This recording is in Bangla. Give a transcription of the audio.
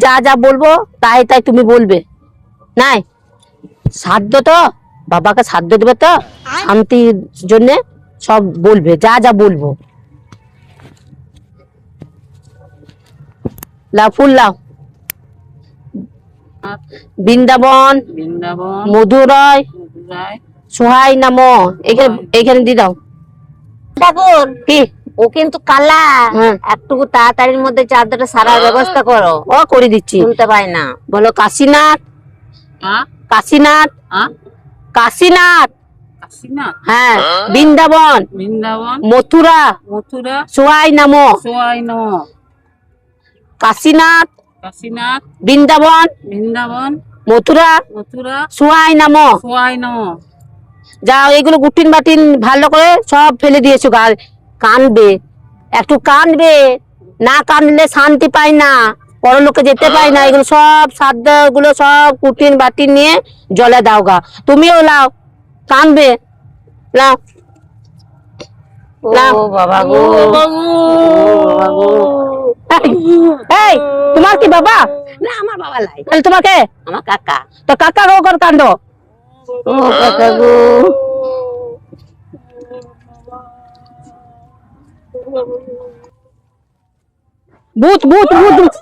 যা যা বলবো তাই তাই তুমি বলবে। নাই সাধ্য তো বাবাকে সাধ্য দেবে তো, শান্তির জন্য সব বলবে, যা যা বলবো। লাও ফুল লাও। বৃন্দাবন বৃন্দাবন মধুরায় মধুরায় সোহাই নাম, এখানে এখানে দিয়ে দাও। ঠাকুর কি ও কিন্তু কালা, হ্যাঁ। একটু তাড়াতাড়ির মধ্যে চাদরটা সারার ব্যবস্থা করো, ও করে দিচ্ছি। শুনতে পাই না। বলো কাশীনাথ হ্যাঁ কাশীনাথ হ্যাঁ কাশীনাথ। কাশীনাথ হ্যাঁ বৃন্দাবন বৃন্দাবন মথুরা মথুরা সোহাই নাম। সোয়াই নম। কাশীনাথ কাশীনাথ বৃন্দাবন বৃন্দাবন মথুরা মথুরা সোহাই নাম। সোয়াই নম। যাও এগুলো গুটিন বাটিন ভালো করে সব ফেলে দিয়েছো। কানবে, একটু কানবে, না কানলে শান্তি পাই না, পরলোকে যেতে পাই না। এগুলো সব সাধ্য গুলো সব কুটিন বাটিন নিয়ে জলে দাও গা। তুমিও লাও, কানবে, লাও লাও। ও বাবা গো, এই, এই তোমার কি বাবা? না আমার বাবা লাই, তাহলে তোমাকে আমার কাকা। তো কাকা কর কাণ্ড। ও কাকা গো, ভূত ভূত ভূত।